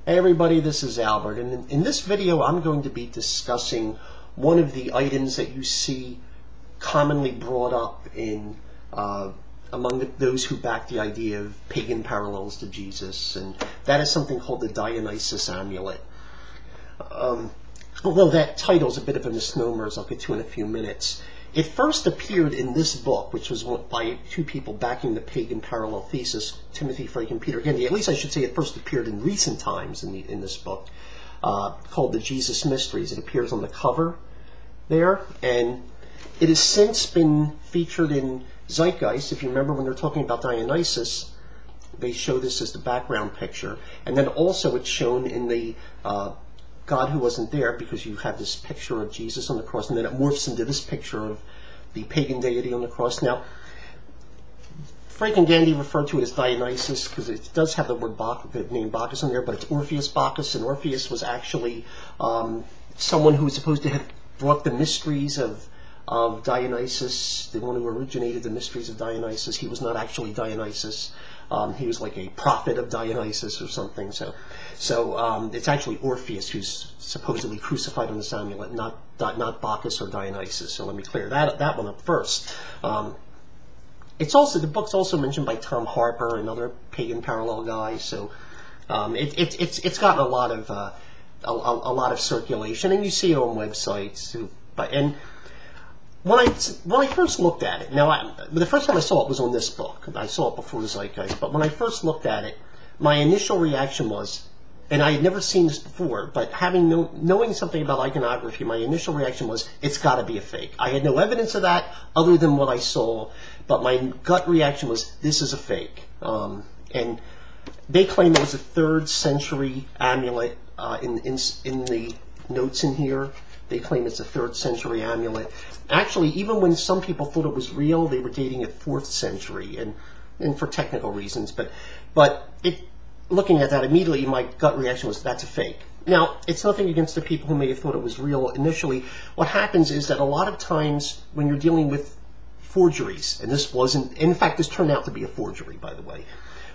Hey everybody, this is Albert, and in this video I'm going to be discussing one of the items that you see commonly brought up in among those who back the idea of pagan parallels to Jesus, and that is something called the Dionysus Amulet. Although that title is a bit of a misnomer, as I'll get to in a few minutes. It first appeared in this book, which was by two people backing the pagan parallel thesis, Timothy Frake and Peter Gandy. At least I should say it first appeared in recent times in this book, called The Jesus Mysteries. It appears on the cover there, and it has since been featured in Zeitgeist. If you remember when they're talking about Dionysus, they show this as the background picture, and then also it's shown in the God Who Wasn't There, because you have this picture of Jesus on the cross, and then it morphs into this picture of the pagan deity on the cross. Now, Frake and Gandy refer to it as Dionysus because it does have the word the name Bacchus in there, but it's Orpheus Bacchus, and Orpheus was actually someone who was supposed to have brought the mysteries of Dionysus, the one who originated the mysteries of Dionysus. He was not actually Dionysus. He was like a prophet of Dionysus or something. So it's actually Orpheus who's supposedly crucified on this amulet, not Bacchus or Dionysus. So let me clear that one up first. It's also, the book's also mentioned by Tom Harper, another pagan parallel guy. So it's gotten a lot of circulation, and you see it on websites. And when I first looked at it, now the first time I saw it was on this book. I saw it before the Zeitgeist, but when I first looked at it, my initial reaction was, and I had never seen this before, but knowing something about iconography, my initial reaction was, it's got to be a fake. I had no evidence of that other than what I saw, but my gut reaction was, this is a fake. And they claim it was a 3rd century amulet. In the notes in here, they claim it's a 3rd century amulet. Actually, even when some people thought it was real, they were dating it 4th century, and for technical reasons. But looking at that immediately, my gut reaction was, that's a fake. Now, it's nothing against the people who may have thought it was real initially. What happens is that a lot of times when you're dealing with forgeries, and this wasn't, in fact, this turned out to be a forgery, by the way.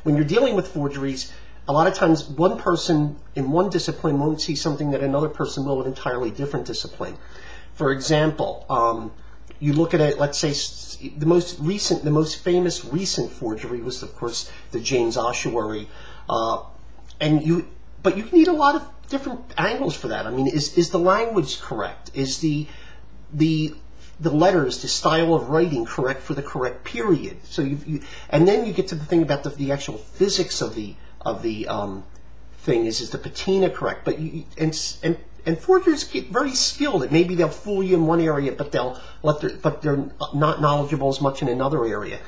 When you're dealing with forgeries, a lot of times one person in one discipline won't see something that another person will in an entirely different discipline. For example, you look at it, let's say the most famous recent forgery was, of course, the James Ossuary. But you need a lot of different angles for that. I mean, is the language correct? Is the letters, the style of writing correct for the correct period? So and then you get to the thing about the actual physics of the thing. Is the patina correct? But and forgers get very skilled. Maybe they'll fool you in one area, but they're not knowledgeable as much in another area.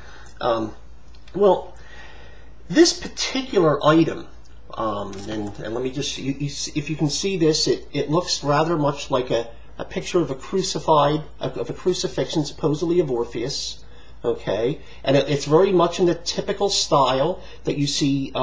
Well, this particular item, and let me just, if you can see this, it looks rather much like a picture of a crucifixion, supposedly of Orpheus. Okay, and it's very much in the typical style that you see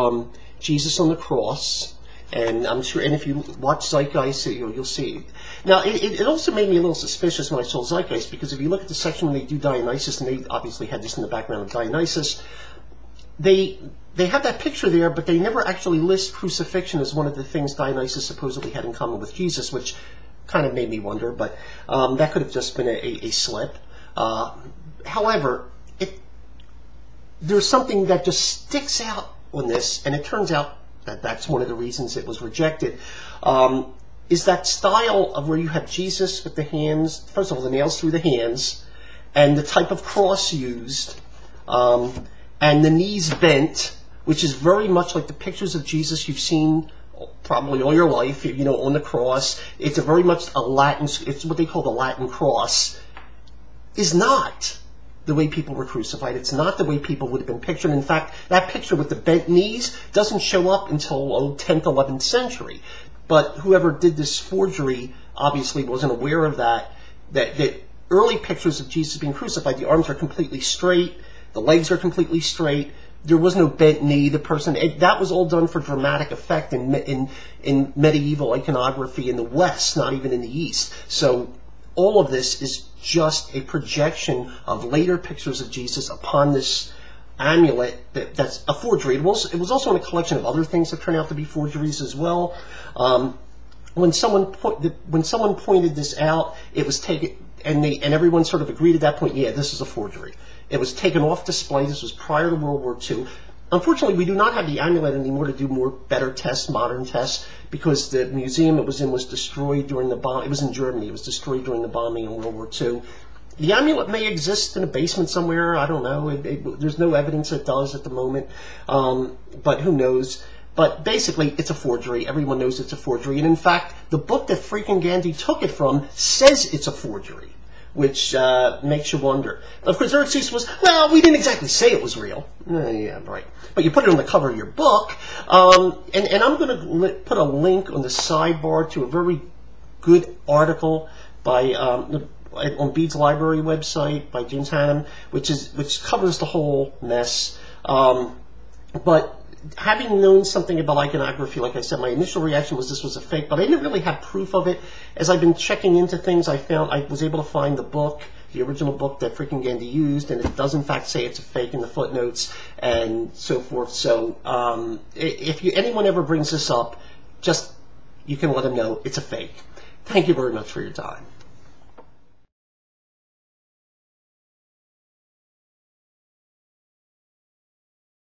Jesus on the cross. And I'm sure, and if you watch Zeitgeist, you'll see. Now, it also made me a little suspicious when I saw Zeitgeist, because if you look at the section when they do Dionysus, and they obviously had this in the background of Dionysus, they have that picture there, but they never actually list crucifixion as one of the things Dionysus supposedly had in common with Jesus, which kind of made me wonder, but that could have just been a slip. However, there's something that just sticks out on this, and it turns out that's one of the reasons it was rejected, is that style of where you have Jesus with the hands, first of all, the nails through the hands, and the type of cross used, and the knees bent, which is very much like the pictures of Jesus you've seen probably all your life, on the cross. It's very much it's what they call the Latin cross, is not the way people were crucified. It's not the way people would have been pictured. In fact, that picture with the bent knees doesn't show up until 10th, 11th century. But whoever did this forgery obviously wasn't aware of that early pictures of Jesus being crucified, the arms are completely straight, the legs are completely straight, there was no bent knee. That was all done for dramatic effect in medieval iconography in the West, not even in the East. So all of this is just a projection of later pictures of Jesus upon this amulet that's a forgery. It was also in a collection of other things that turned out to be forgeries as well. When someone pointed this out, it was taken, and everyone sort of agreed at that point, yeah, this is a forgery. It was taken off display. This was prior to World War II. Unfortunately, we do not have the amulet anymore to do better tests, modern tests, because the museum it was in was destroyed during the bomb. It was in Germany. It was destroyed during the bombing in World War II. The amulet may exist in a basement somewhere. I don't know. There's no evidence it does at the moment, but who knows? But basically, it's a forgery. Everyone knows it's a forgery. And in fact, the book that freaking Gandhi took it from says it's a forgery, which makes you wonder. Of course, their excuse was, well, we didn't exactly say it was real. Yeah, right. But you put it on the cover of your book. And I'm going to put a link on the sidebar to a very good article by on Bede's Library website by James Hannum, which covers the whole mess. But having known something about iconography, like I said, my initial reaction was this was a fake, but I didn't really have proof of it. As I've been checking into things, I was able to find the book, the original book that freaking Gandhi used, and it does in fact say it's a fake in the footnotes and so forth. So if anyone ever brings this up, you can let them know it's a fake. Thank you very much for your time.